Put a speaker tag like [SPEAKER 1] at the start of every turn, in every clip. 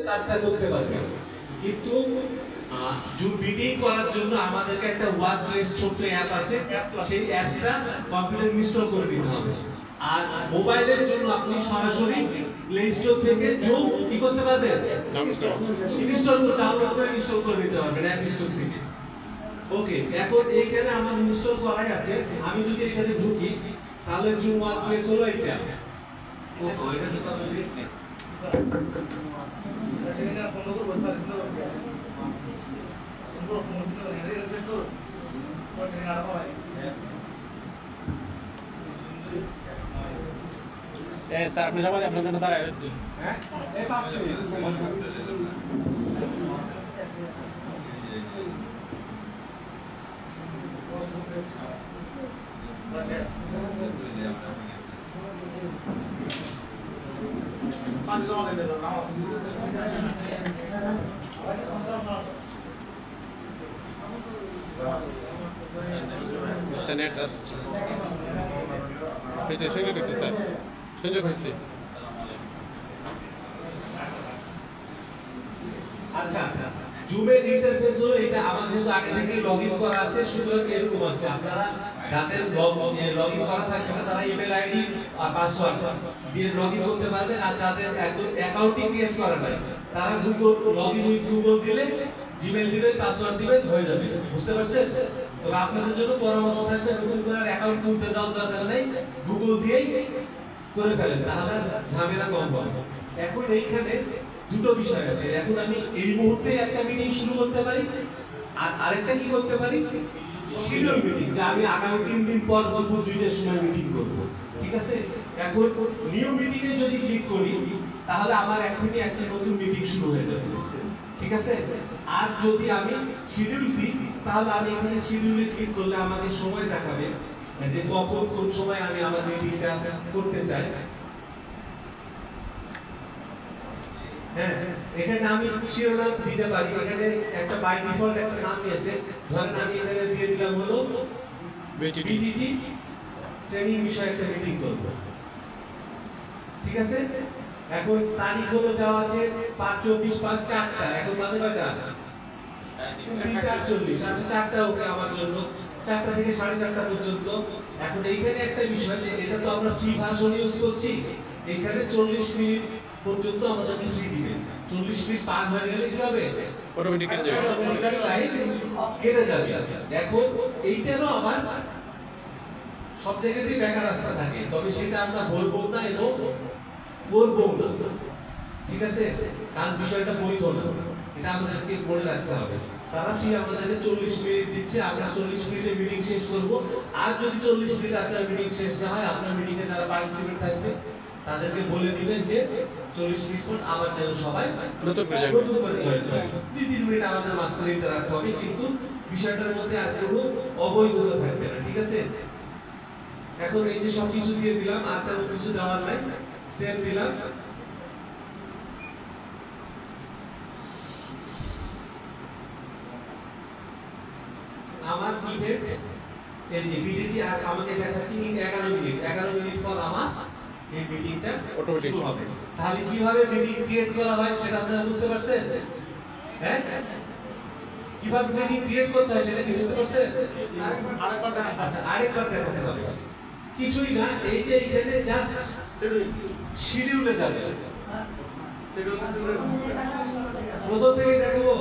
[SPEAKER 1] কাজটা করতে পারবে। কিন্তু জুম মিটিং করার জন্য আমাদেরকে একটা ওয়ার্ক প্লেস ছোট্ট অ্যাপ আছে, সেই অ্যাপসটা কম্পিউটারে ইনস্টল করে দিতে হবে। আর মোবাইলের জন্য আপনি সরাসরি প্লে স্টোর থেকে জুম কি করতে পারবেন, ইনস্টল করে ডাউনলোড করে ইনস্টল করে নিতে পারবেন অ্যাপ স্টোর থেকে। ওকে, এখন এইখানে আমার ইনস্টল করাই আছে, আমি যদি এখানে ঢুকি তাহলে জুম ওয়ার্ক প্লেস হলো এটা। ওকে, এটা তো আপনি দেখেন স্যার এটা বন্ধ করব স্যার,
[SPEAKER 2] স্যার আপনি সবাই আপনার জন্য দাঁড়ায় রয়েছে।
[SPEAKER 1] হ্যাঁ এই 5 মিনিট
[SPEAKER 2] সেনেট আসছে হয়েছে, সুযোগ হয়েছে স্যার, সুযোগ হয়েছে।
[SPEAKER 1] আচ্ছা, জুমের ইন্টারফেস হলো এটা। আমার যেহেতু আগে থেকে লগইন করা আছে, সুতরাং এরকম আসছে। আপনারা যাদের লগইন করা থাকবে না তারা ইমেল আইডি আর পাসওয়ার্ড দিয়ে লগইন করতে পারবেন, আর যাদের একদম অ্যাকাউন্টই ক্রিয়েট করা নাই তারা লগইন উইথ গুগল দিলে, জিমেইল দিবেন, পাসওয়ার্ড দিবেন, হয়ে যাবে। বুঝতে পারছেন? তবে আপনাদের জন্য পরামর্শ থাকবে, নতুন করে অ্যাকাউন্ট খুলতে যাওয়ার দরকার নেই, গুগল দিয়েই করে ফেলেন, তাহলে ঝামেলা কম হবে। এখন এইখানে দুটো বিষয় আছে। এখন আমি এই মুহূর্তে একটা মিটিং শুরু করতে পারি, আর আরেকটা কি করতে পারি, শিডিউল মিটিং, যে আমি আগামী 3 দিন পর দুপুর 2টার সময় মিটিং করব। ঠিক আছে? এখন নিউ মিটিং এ যদি ক্লিক করি তাহলে আমার এখনই একটা নতুন মিটিং শুরু হয়ে যাবে। ঠিক আছে? আর যদি আমি শিডিউল দিই তাহলে আমি এখানে শিডিউলে ক্লিক করলে আমাকে সময় দেখাবে যে কখন কোন সময় আমি আমার মিটিংটা করতে চাই। হ্যাঁ, এখানে আমি শিরোনাম দিতে পারি। এখানে একটা বাই ডিফল্ট একটা নাম দিয়েছে, ধরেন আমি এখানে দিয়ে দিলাম হলো বিটিটি ট্রেনিং বিষয়ে একটা মিটিং করব। ঠিক আছে? এখন তারিখ হলো দেওয়া আছে 5/24/4টা। এখন বাজে কয়টা? 3:48। আচ্ছা, 4টা ওকে আমার জন্য, 4টা থেকে 4:30 পর্যন্ত। এখন এইখানে একটা বিষয় যে এটা তো আমরা ফ্রি ভার্সন ইউজ করছি, এখানে 40 মিনিট পর্যন্ত আমাদেরকে ফ্রি দিবে। 40 মিনিট পার হয়ে গেলে কি হবে?
[SPEAKER 2] অটোমেটিক কেটে যাবে,
[SPEAKER 1] অটোমেটিক্যালি লাইভ কেটে যাবে। এখন এইটারও আবার সব জায়গাতেই ব্যাকার রাস্তা থাকে, তবে সেটা আমরা বলবো না এবং করবো না। ঠিক আছে? কারণ বিষয়টা বৈধ না, এটা আমাদেরকে বলে রাখতে হবে। তারা ফ্রি আমাদেরকে 40 মিনিট দিচ্ছে, আমরা 40 মিনিটে মিটিং শেষ করব। আর যদি 40 মিনিট আপনার মিটিং শেষ না হয়, আপনার মিটিং এ যারা পার্টিসিপেট থাকবে তাদেরকে বলে দিবেন যে 40 মিনিট পর আবার যেন সবাই
[SPEAKER 2] নতুন করে
[SPEAKER 1] জয়েন করে। 2-3 মিনিট আমাদের মাঝখানে দিতে রাখতে হবে, কিন্তু বিষয়টার মধ্যে আর কোনো অবৈধতা থাকবে না। ঠিক আছে? এখন এই যে সব কিছু দিয়ে দিলাম, আর তেমন কিছু দেওয়ার নাই, সেভ দিলাম। আমার ইভেন্ট এই যে বিটিটি আর আমাকে দেখাচ্ছে 11 মিনিট। 11 মিনিট পর আমার এই মিটিংটা
[SPEAKER 2] অটোমেটিক
[SPEAKER 1] শুরু হবে। তাহলে কিভাবে মিটিং ক্রিয়েট করা হয় সেটা আপনারা বুঝতে পারছেন? হ্যাঁ, কিভাবে মিটিং ক্রিয়েট করতে হয় সেটা কি বুঝতে পারছেন? আরেকবার দেখান। আচ্ছা, আরেকবার দেখাতে হবে। কিছুই না, এই যে এখানে জাস্ট শিডিউলে যাবে। প্রথম থেকে দেখাবো।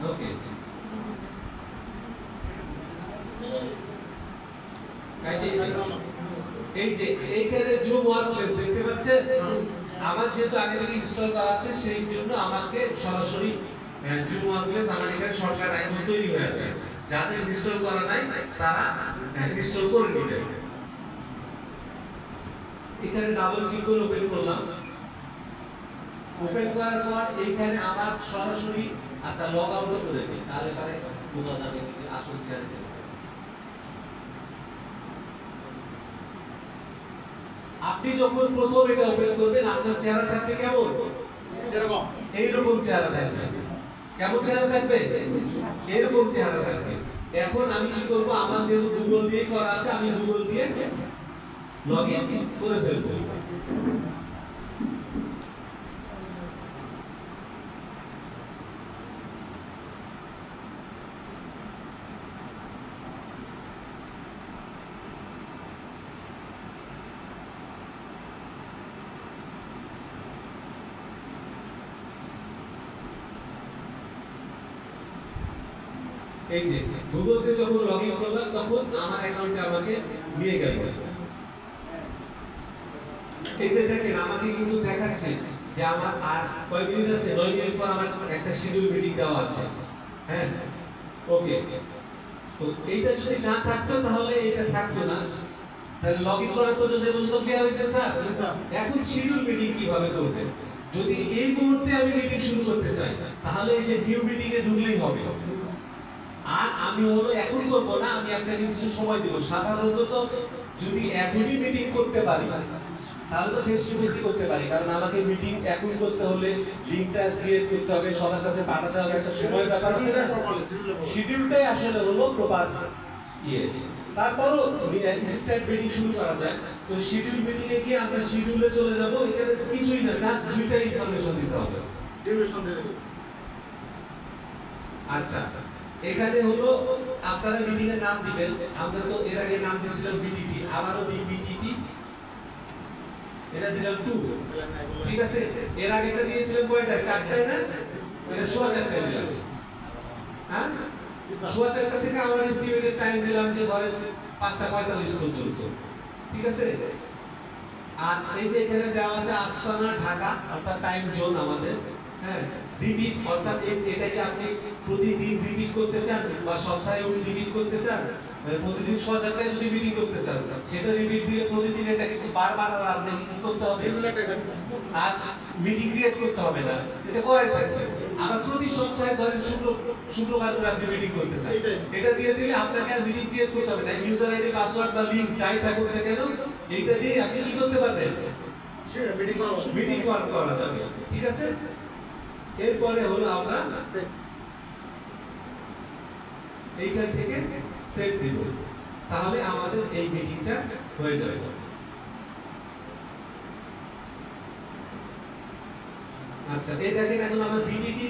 [SPEAKER 1] ওকে, এই যে এইখানে জুম ওয়ার্ক প্লেস দেখতে পাচ্ছেন? আমার যেহেতু আগে থেকে ইনস্টল করা আছে সেই জন্য আমাকে সরাসরি জুম ওয়ার্ক প্লেস আমার এখানে শর্টকাট আইকন তৈরি হয়ে আছে। যাদের ইনস্টল করা নাই তারা ইনস্টল করে নেবেন। এখানে ডাবল ক্লিক করে ওপেন করলাম। ওপেন করার পর এইখানে আমার সরাসরি আচ্ছা লগ আউট করে দিই, তাহলে পরে বোঝা যাবে যে আসল চেহারা। আপনি যখন প্রথম এটা ওপেন করবেন আপনার চেহারা থাকবে কেমন? এরকম, এইরকম চেহারা থাকবে। কেমন চেহারা থাকবে? এরকম চেহারা থাকবে। এখন আমি কি করব, আমার যেহেতু গুগল দিয়ে করা আছে আমি গুগল দিয়ে লগইন করে ফেলবো। এই যে গুগলকে যখন লগ ইন করলাম তখন আমার অ্যাকাউন্টে আমাকে নিয়ে গেল। এই যে দেখেন আমাকে কিন্তু দেখাচ্ছে যে আমার আর কয় মিনিট আছে, 9 মিনিট পর আমার একটা শিডিউল মিটিং দেওয়া আছে। হ্যাঁ ওকে, তো এইটা যদি না থাকতো তাহলে এটা থাকতো না। তাহলে লগ ইন করার পর্যন্ত ক্লিয়ার হয়েছে স্যার? এখন শিডিউল মিটিং কিভাবে করবেন? যদি এই মুহূর্তে আমি মিটিং শুরু করতে চাই তাহলে এই যে নিউ মিটিং এ ঢুকলেই হবে। আর আমি হলো এখন করব না, আমি একটা নির্দিষ্ট সময় দেব। সাধারণত তো যদি এখনই মিটিং করতে পারি তাহলে তো ফেস টু ফেসই করতে পারি, কারণ আমাকে মিটিং এখন করতে হলে লিংকটা ক্রিয়েট করতে হবে, সবার কাছে পাঠাতে হবে, একটা সময় ব্যাপার আছে না। শিডিউলটাই আসলে হলো প্রপার ইয়ে। তারপরও ইনস্ট্যান্ট মিটিং শুরু করা যায়। তো শিডিউল মিটিং এ গিয়ে আমরা শিডিউলে চলে যাব। এখানে কিছুই না, জাস্ট দুইটা ইনফরমেশন দিতে হবে।
[SPEAKER 3] ডিউরেশন দিয়ে দেব।
[SPEAKER 1] আচ্ছা, এখানে হলো আপনারা মিটিং এর নাম দিবেন। আমরা তো এর আগে নাম দিয়েছিলাম বিটিটি, আবারও দিই বিটিটি, এটা দিলাম 2। ঠিক আছে, এর আগেটা দিয়েছিলাম কয়টা? 4টায় না? এটা 4:30 দিলাম। হ্যাঁ, 4:30 থেকে আমার এস্টিমেটেড টাইম দিলাম যে ধরেন 5:45 পর্যন্ত। ঠিক আছে, আর এই যে এখানে দেওয়া আছে আস্তানা ঢাকা, অর্থাৎ টাইম জোন আমাদের। হ্যাঁ, রিপিট অর্থাৎ এটাকে আপনি প্রতিদিন রিপিট করতে চান বা সপ্তাহে রিপিট করতে চান, মানে প্রতিদিন 6:00টায় যদি মিটিং করতে চান সেটা রিপিট দিয়ে প্রতিদিন এটা কিন্তু বারবার আর আপনি কি করতে হবে? আর মিটিং ক্রিয়েট করতে হবে না, এটা করাই থাকবে। আবার প্রতি সপ্তাহে ধরেন শুক্রবার করে আপনি মিটিং করতে চান, এটা দিয়ে দিলে আপনাকে আর মিটিং ক্রিয়েট করতে হবে না। ইউজার আইডি পাসওয়ার্ড বা লিংক যাই থাকুক না কেন, এইটা দিয়ে আপনি কি করতে পারবেন? মিটিং করা যাবে। ঠিক আছে, এরপরে হলো আমরা এইখান থেকে সেট দিব, তাহলে আমাদের এই মিটিংটা হয়ে যাবে। আচ্ছা, এই দেখেন এখন আমার বিটিটি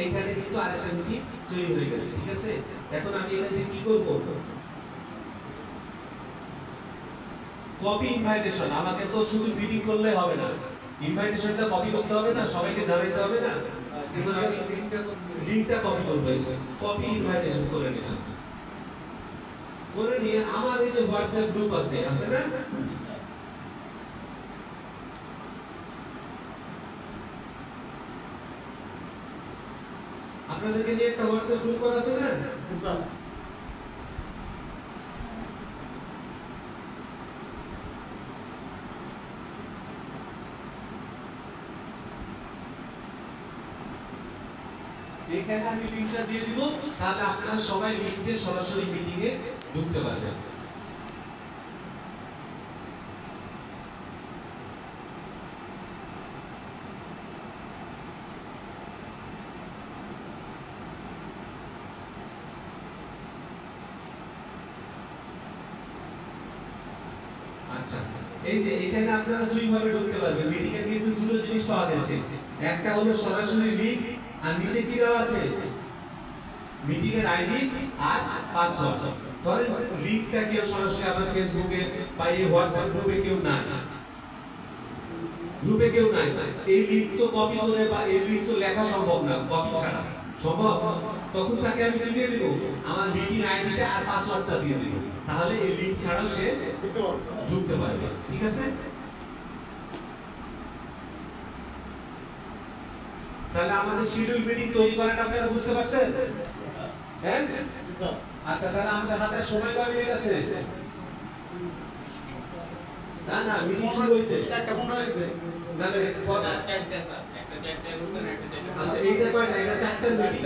[SPEAKER 1] এইখানে কিন্তু আরেকটা মিটিং তৈরি হয়ে গেছে। ঠিক আছে, এখন আমি এখানে কি করব? Copy invitation. আমাকে তো শুধু মিটিং করলে হবে না, ইনভাইটেশনটা কপি করতে হবে না, সবাইকে জানাইতে হবে না। এখন আমি লিংকটা কপি করব, কপি ইনভাইটেশন করে নিলাম। করে নিয়ে আমার এই যে হোয়াটসঅ্যাপ গ্রুপ আছে না, আপনাদেরকে নিয়ে একটা হোয়াটসঅ্যাপ গ্রুপ করা আছে না?
[SPEAKER 3] স্যার
[SPEAKER 1] এখানে আমি লিংকটা দিয়ে দিব, তাহলে আপনারা সবাই লিংক দিয়ে সরাসরি মিটিং এ ঢুকতে পারবেন। আচ্ছা, এই যে এখানে আপনারা দুই ভাবে ঢুকতে পারবেন। মিটিং এ কিন্তু দুটো জিনিস পাওয়া যাচ্ছে, একটা হলো সরাসরি লিংক, আর নিচে কি দেওয়া আছে? মিটিং এর আইডি আর পাসওয়ার্ড। ধরেন লিংকটা কেউ সরাসরি আমার ফেসবুকে বা এই হোয়াটসঅ্যাপ গ্রুপে কেউ নাই, এই লিংক তো কপি করে বা এই লিংক তো লেখা সম্ভব না কপি ছাড়া, সম্ভব? তখন তাকে আমি কি দিয়ে দিব? আমার মিটিং আইডিটা আর পাসওয়ার্ডটা দিয়ে দিব, তাহলে এই লিংক ছাড়াও সে ঢুকতে পারবে। ঠিক আছে, তাহলে আমাদের শিডিউল মিটিং তৈরি করাটা আপনারা বুঝতে পারছেন? হ্যাঁ
[SPEAKER 3] স্যার
[SPEAKER 1] আচ্ছা, তাহলে আমাদের হাতে সময় কয় মিনিট আছে? না মিটিং শুরু হইতে
[SPEAKER 3] 4:15 হয়েছে।
[SPEAKER 1] না না, আচ্ছা এইটা কয়টা? এটা 4টার মিটিং।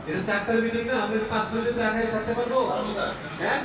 [SPEAKER 1] এটা 4টার মিটিং না, আমরা 5 মিনিটে চা খাই সাথে পারবো? হ্যাঁ।